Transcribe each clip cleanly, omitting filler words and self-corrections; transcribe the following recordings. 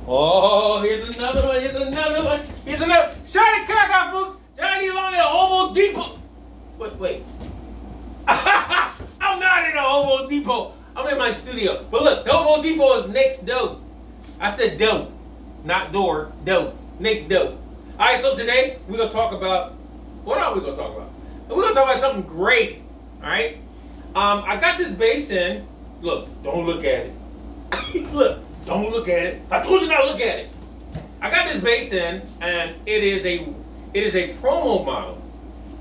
Oh, here's another one. Here's another one. Here's another. Shiny cock, folks. Johnny Long at Homo Depot. Wait. I'm not in a Homo Depot. I'm in my studio. But look, the Homo Depot is next door. I said dope, not door. Dope. Next door. All right. So today we're gonna talk about. What are we gonna talk about? We're gonna talk about something great. All right. I got this bass in. Look, don't look at it. Look, don't look at it. I told you not to look at it. I got this bass in, and it is a promo model.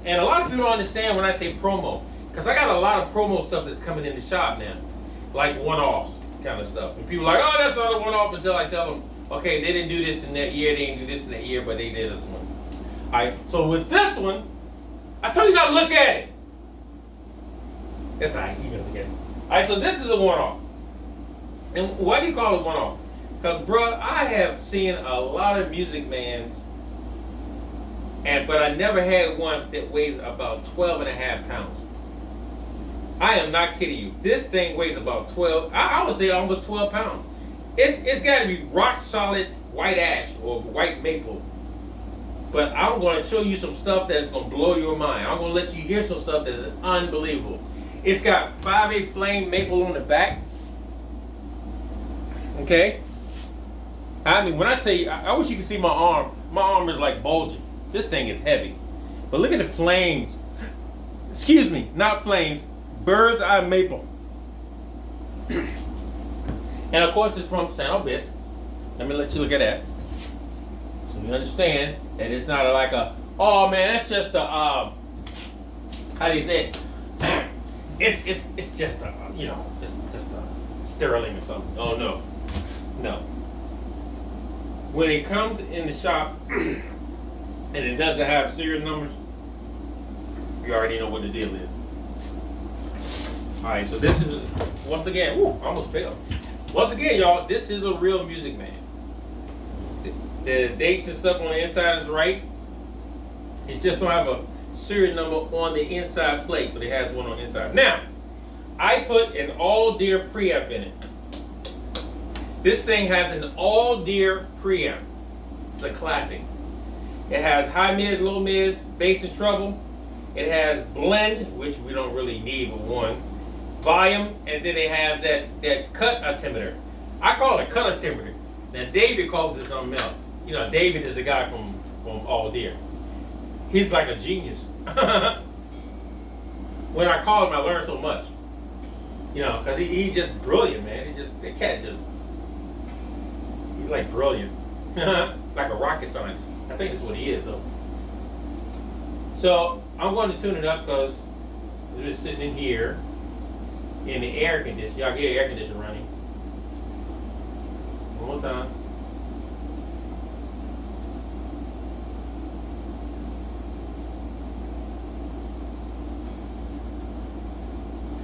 And a lot of people don't understand when I say promo, because I got a lot of promo stuff that's coming in the shop now, like one-offs kind of stuff. And people are like, oh, that's not a one-off, until I tell them, okay, they didn't do this in that year, they didn't do this in that year, but they did this one. All right. So with this one, I told you not to look at it. That's all right. You can look at it. All right. So this is a one-off. And why do you call it one-off? Because, bro, I have seen a lot of Musicmans, but I never had one that weighs about 12 and a half pounds. I am not kidding you. This thing weighs about 12, I would say almost 12 pounds. It's got to be rock solid white ash or white maple. But I'm going to show you some stuff that's going to blow your mind. I'm going to let you hear some stuff that's unbelievable. It's got 5/8 flame maple on the back. Okay? I mean, when I tell you, I wish you could see my arm. My arm is like bulging. This thing is heavy. But look at the flames. Excuse me, not flames. Bird's eye maple. And of course it's from San Obisque. Let me let you look at that. So you understand that it's not like a, oh man, that's just a, how do you say it? It's just a, just a sterling or something. Oh no. No. When it comes in the shop and it doesn't have serial numbers, you already know what the deal is. Alright, so this is, once again, almost failed. Once again, y'all, this is a real Musicman. The dates and stuff on the inside is right. It just don't have a serial number on the inside plate, but it has one on the inside. Now, I put an Audere preamp in it. This thing has an Audere preamp. It's a classic. It has high mids, low mids, bass and treble. It has blend, which we don't really need but one. Volume, and then it has that cut altimeter. I call it a cut altimeter. Now David calls it something else. You know, David is the guy from Audere. He's like a genius. When I call him, I learn so much. You know, because he's just brilliant, man. The cat he's like brilliant. Like a rocket scientist. I think that's what he is, though. So, I'm going to tune it up because it's sitting in here in the air conditioner. Y'all get air conditioner running. One more time.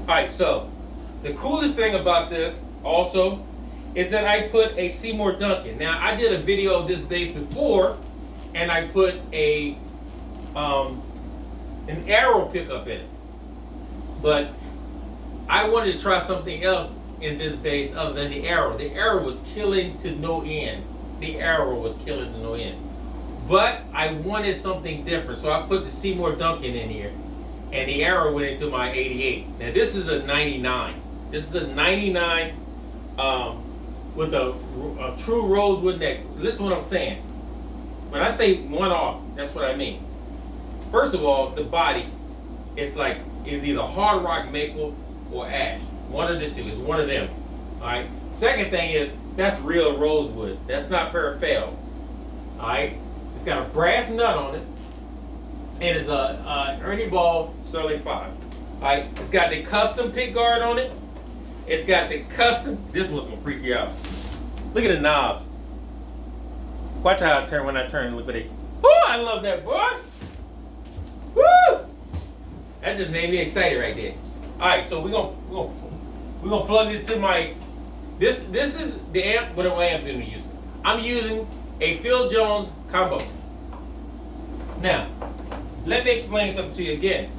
Alright, so the coolest thing about this also is that I put a Seymore Duncan. Now I did a video of this bass before, and I put an arrow pickup in it. But I wanted to try something else in this bass other than the arrow. The arrow was killing to no end. But I wanted something different, so I put the Seymore Duncan in here, and the arrow went into my 88. Now this is a 99. This is a 99 with a true rosewood neck. Listen to what I'm saying. When I say one off, that's what I mean. First of all, the body, it's either hard rock maple or ash. One of the two. It's one of them. Alright? Second thing is, that's real rosewood. That's not paraffin. Alright? It's got a brass nut on it. And it's a Ernie Ball Sterling 5. Alright? It's got the custom pick guard on it. It's got the custom. This one's gonna freak you out. Look at the knobs. Watch how I turn when I turn. Look at it. Oh, I love that, boy. Woo! That just made me excited right there. All right, so we're gonna plug this to my. This is the amp. What amp am I using? I'm using a Phil Jones combo. Now, let me explain something to you again.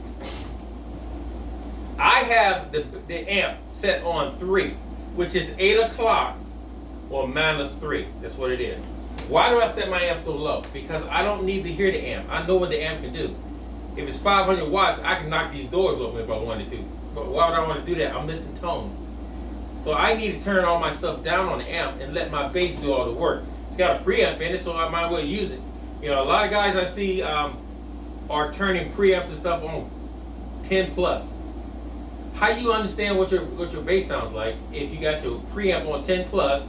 I have the amp set on 3, which is 8 o'clock or -3. That's what it is. Why do I set my amp so low? Because I don't need to hear the amp. I know what the amp can do. If it's 500 watts, I can knock these doors open if I wanted to. But why would I want to do that? I'm missing tone. So I need to turn all my stuff down on the amp and let my bass do all the work. It's got a preamp in it, so I might as well use it. You know, a lot of guys I see are turning preamps and stuff on 10 plus. How you understand what your bass sounds like if you got your preamp on 10 plus,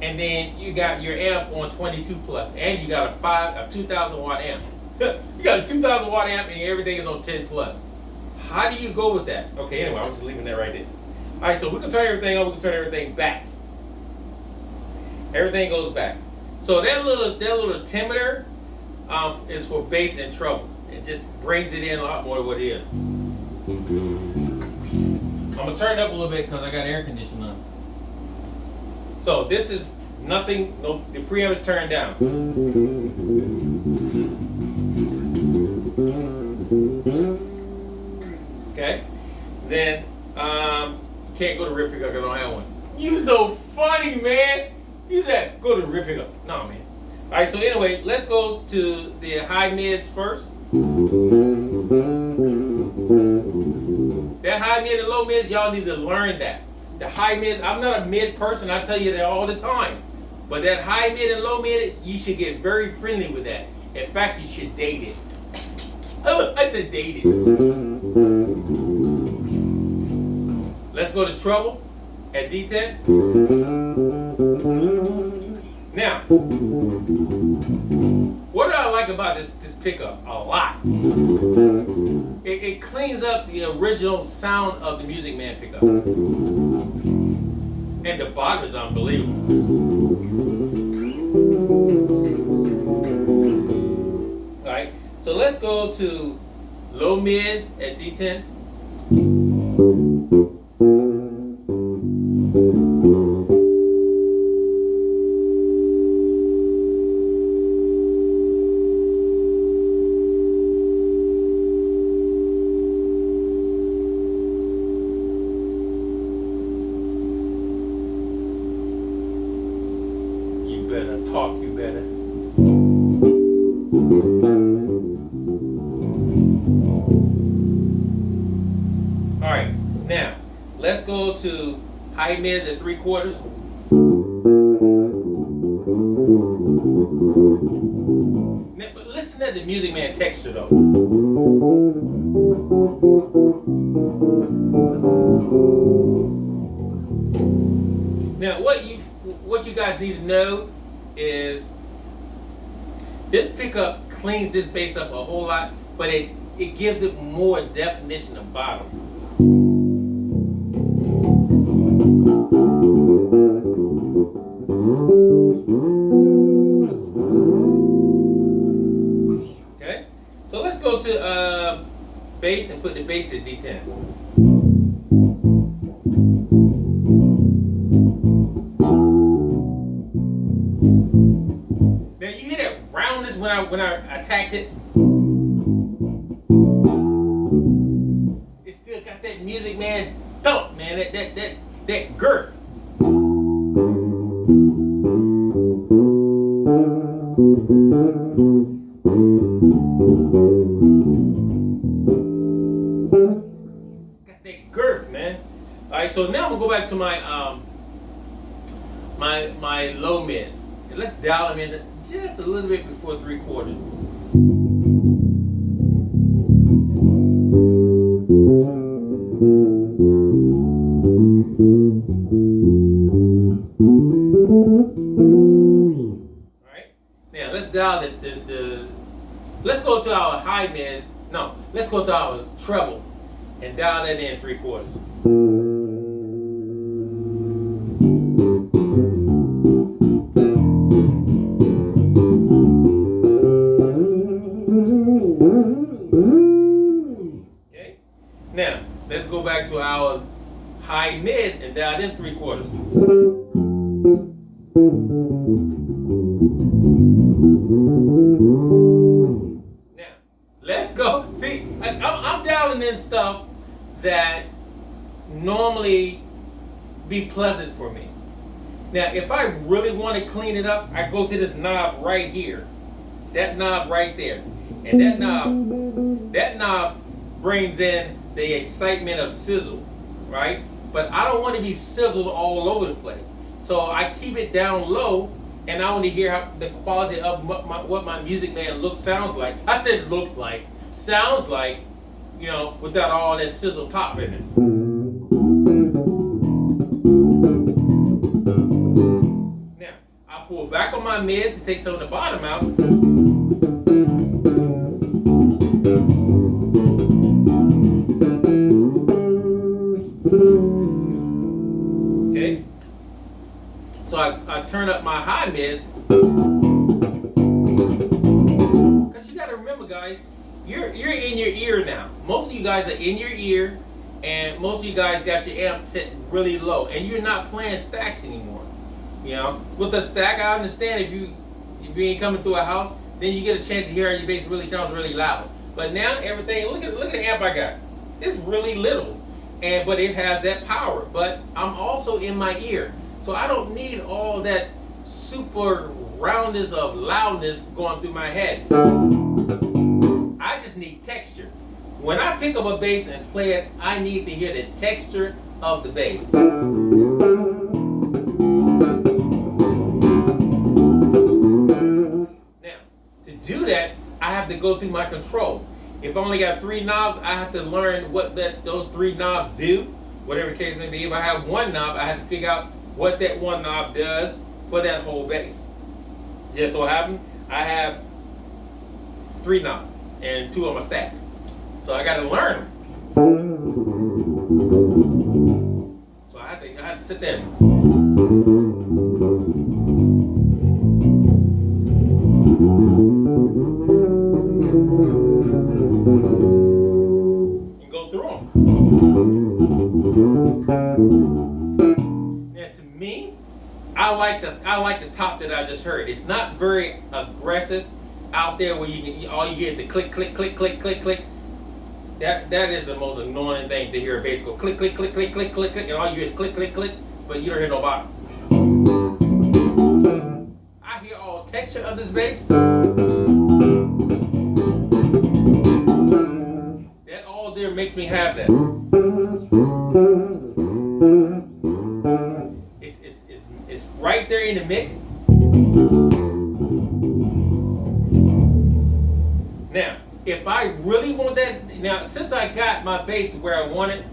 and then you got your amp on 22 plus, and you got a 2,000 watt amp. You got a 2,000 watt amp and everything is on 10 plus. How do you go with that? Okay, anyway, I'm just leaving that right there. All right, so we can turn everything on, we can turn everything back. Everything goes back. So that little altimeter is for bass and treble. It just brings it in a lot more than what it is. I'm gonna turn it up a little bit because I got air conditioning on. So this is nothing, no, the preamp is turned down. Okay, then can't go to rip pickup because I don't have one. You so funny, man. You said go to rip pickup. No, man. All right, so anyway, let's go to the high mids first. That high mid and low mids, y'all need to learn that. The high mid, I'm not a mid person, I tell you that all the time. But that high mid and low mid, you should get very friendly with that. In fact, you should date it. Oh, I said date it. Let's go to treble at D10. Now, what do I like about this pickup? A lot. It cleans up the original sound of the Musicman pickup. And the bottom is unbelievable. Alright, so let's go to low mids at D10. You better. All right, now let's go to high mids at 3/4. Now, but listen to the Musicman texture though. Now, what you guys need to know is this pickup cleans this bass up a whole lot, but it gives it more definition of bottom. Okay, so let's go to bass and put the bass at D10. When I attacked it, it still got that Musicman thump, man. That girth. Got that girth, man. All right, so now I'm gonna go back to my my low mids. And let's dial them in just a little bit before 3/4. Alright, now let's dial let's go to our high mids. No, let's go to our treble and dial that in 3/4. Now, let's go back to our high mid and dial in 3/4. Now, let's go. See, I'm dialing in stuff that normally be pleasant for me. Now, if I really want to clean it up, I go to this knob right here. That knob right there. And that knob brings in the excitement of sizzle, right? But I don't want to be sizzled all over the place. So I keep it down low, and I want to hear how the quality of what my Musicman sounds like. I said looks like, sounds like, without all that sizzle top in it. Now, I pull back on my mids to take some of the bottom out. Okay. So I turn up my high mids. Because you got to remember, guys, you're in your ear now. Most of you guys are in your ear, and most of you guys got your amp set really low, and you're not playing stacks anymore. With the stack, I understand if you ain't coming through a house, then you get a chance to hear your bass really sounds really loud. But now everything, look at the amp I got. It's really little, but it has that power. But I'm also in my ear, so I don't need all that super roundness of loudness going through my head. I just need texture. When I pick up a bass and play it, I need to hear the texture of the bass. Now, to do that, I have to go through my controls. If I only got 3 knobs, I have to learn what those 3 knobs do, whatever the case may be. If I have 1 knob, I have to figure out what that 1 knob does for that whole bass. Just so happens, I have 3 knobs and 2 on my stack. So I got to learn them. So I have to sit there. And go through them. Now, to me, I like the top that I just heard. It's not very aggressive out there where all you hear is the click, click, click, click, click, click. That is the most annoying thing to hear a bass go click, click, click, click, click, click, click, and all you hear is click, click, click, but you don't hear no bottom. I hear all texture of this bass. That all there makes me have that. It's right there in the mix. Now, if I really want that, now since I got my bass where I want it,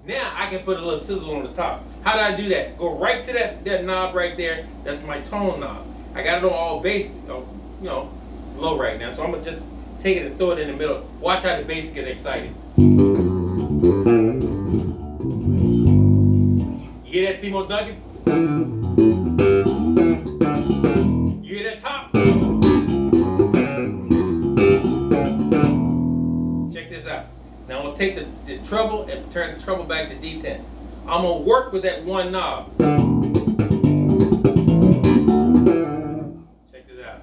now I can put a little sizzle on the top. How do I do that? Go right to that knob right there. That's my tone knob. I got it on all bass, low right now. So I'm gonna just take it and throw it in the middle. Watch how the bass get excited. You hear that, Seymore Duncan? You hear that top? Check this out. Now I'm going to take the treble and turn the treble back to D10. I'm going to work with that 1 knob. Check this out.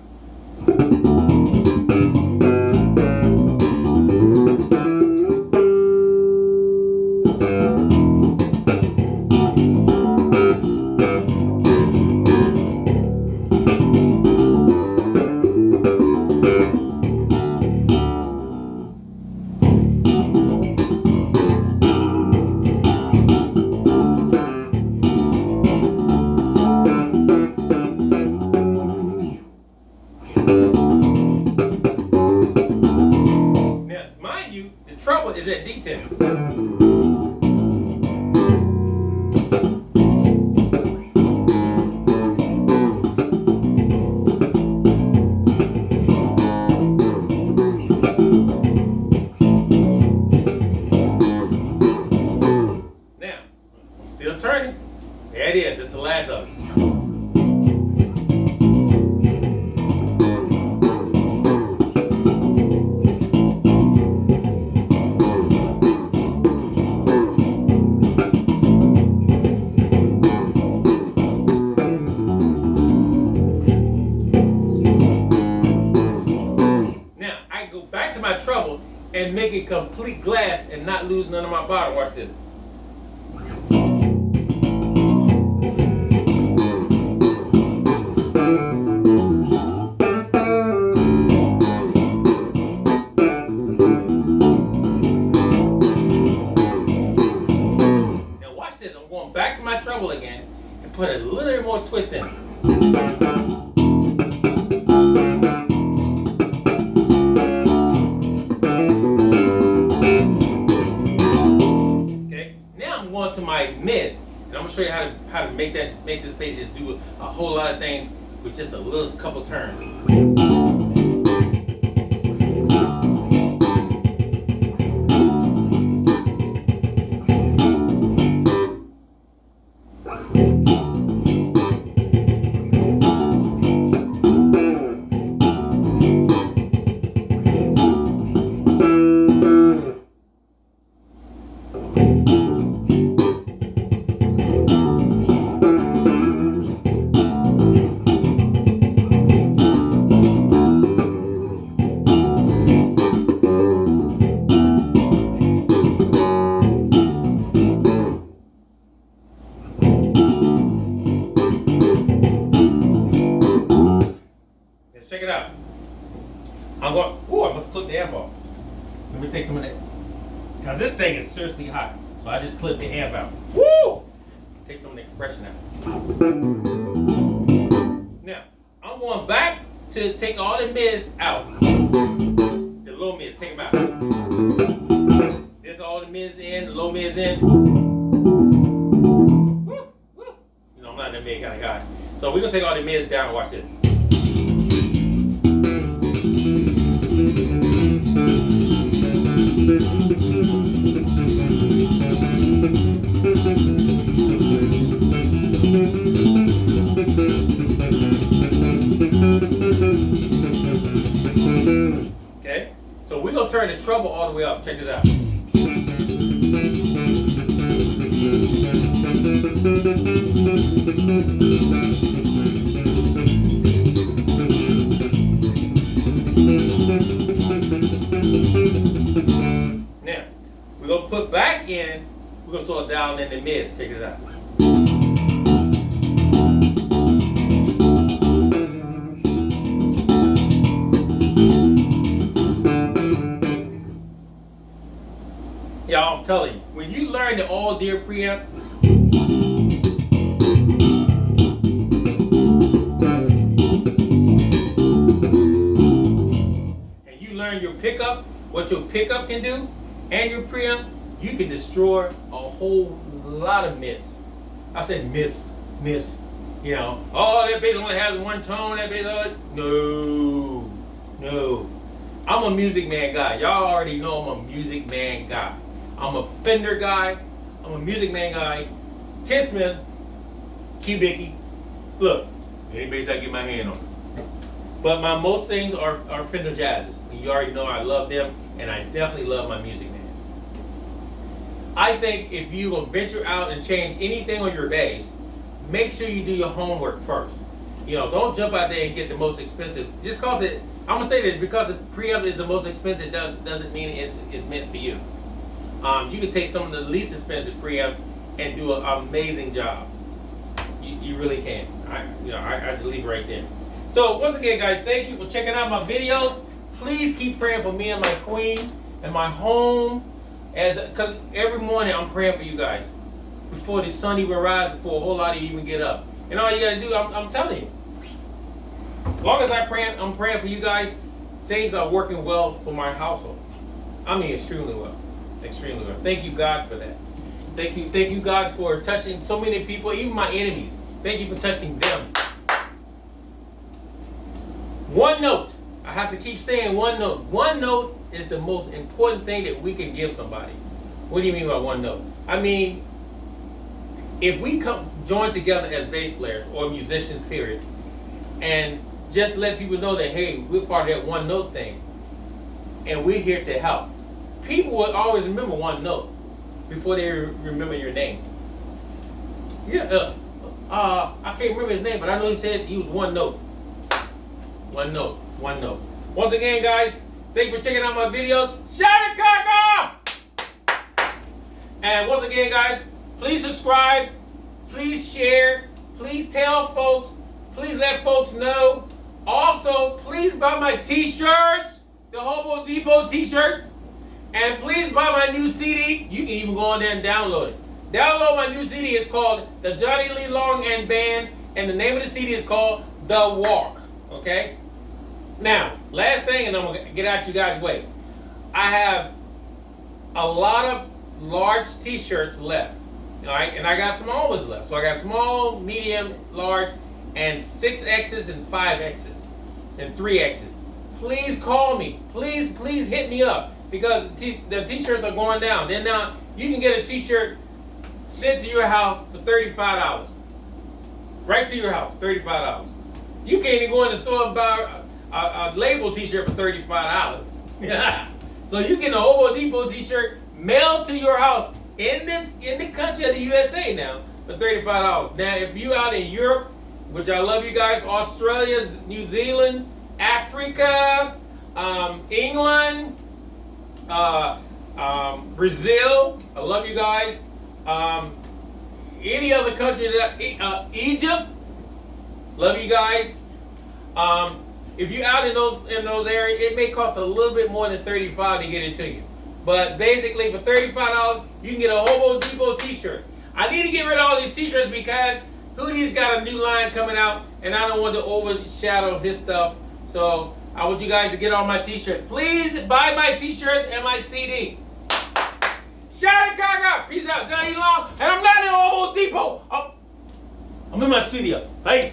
Is at D10. Now, I'm still turning. There it is. It's the last of it. And make it complete glass and not lose none of my bottom. Watch this. I'm going back to my treble again and put a little bit more twist in it. Okay, now I'm going to my mids, and I'm gonna show you how to make this bass just do a whole lot of things with just a little couple turns. Check it out. I'm going, I must clip the amp off. Let me take some of that. Now this thing is seriously hot. So I just clipped the amp out. Woo! Take some of the compression out. Now, I'm going back to take all the mids out. The low mids, take them out. This all the mids in, the low mids in. Woo! Woo! You know, I'm not that big kind of guy. So we're going to take all the mids down and watch this. Okay, so we're gonna turn the treble all the way up. Check this out. Now, we're gonna put back in, we're gonna start dialing in the mids. Check this out. Y'all, I'm telling you, when you learn the Audere preamp, and you learn your pickup, what your pickup can do, and your preamp, you can destroy a whole lot of myths. I said myths. You know, oh, that bass only has one tone, that bass only... No. I'm a Musicman guy. Y'all already know I'm a Musicman guy. I'm a Fender guy. I'm a Musicman guy. Ken Smith, Key Bicky. Look, any bass I get my hand on. But my most things are Fender Jazzes. You already know I love them, and I definitely love my Musicmans. I think if you will venture out and change anything on your bass, make sure you do your homework first. You know, don't jump out there and get the most expensive. Just cause it. I'm gonna say this because the preamp is the most expensive doesn't mean it's meant for you. You can take some of the least expensive preamps and do an amazing job. You really can. I just leave it right there. So once again, guys, thank you for checking out my videos. Please keep praying for me and my queen and my home, because every morning I'm praying for you guys before the sun even rises, before a whole lot of you even get up. And all you gotta do, I'm telling you, as long as I'm praying for you guys, things are working well for my household. I mean, extremely well. Extremely well. Thank you, God, for that. Thank you, God, for touching so many people, even my enemies. Thank you for touching them. One note. I have to keep saying one note. One note is the most important thing that we can give somebody. What do you mean by one note? I mean, if we join together as bass players or musicians, period, and just let people know that, hey, we're part of that one note thing, and we're here to help. People will always remember one note before they remember your name. Yeah, I can't remember his name, but I know he said he was one note. One note. Once again, guys, thank you for checking out my videos. Shout it, Kaka! And once again, guys, please subscribe, please share, please tell folks, please let folks know. Also, please buy my t-shirts, the Hobo Depot t-shirt. And please buy my new CD. You can even go on there and download it. Download my new CD. It's called the Johnny Lee Long and Band, and the name of the CD is called The Walk. Okay? Now, last thing, and I'm going to get out you guys' way. I have a lot of large t-shirts left. All right? And I got small ones left. So I got small, medium, large, and 6Xs and 5Xs and 3Xs. Please call me. Please hit me up, because the t-shirts are going down. Then now you can get a t-shirt sent to your house for $35. Right to your house, $35. You can't even go in the store and buy a label t-shirt for $35. So you get a Hobo Depot t-shirt mailed to your house in the country of the USA now for $35. Now, if you out in Europe, which I love you guys, Australia, New Zealand, Africa, England, Brazil, I love you guys. Any other country that Egypt, love you guys. If you're out in those areas, it may cost a little bit more than $35 to get it to you. But basically, for $35, you can get a Hobo Depot t-shirt. I need to get rid of all these t-shirts because Hoodie's got a new line coming out, and I don't want to overshadow his stuff. So I want you guys to get on my t-shirt. Please buy my t-shirts and my CD. Shout out, peace out, Johnny Long, and I'm not in Hobo Depot. I'm in my studio. Peace.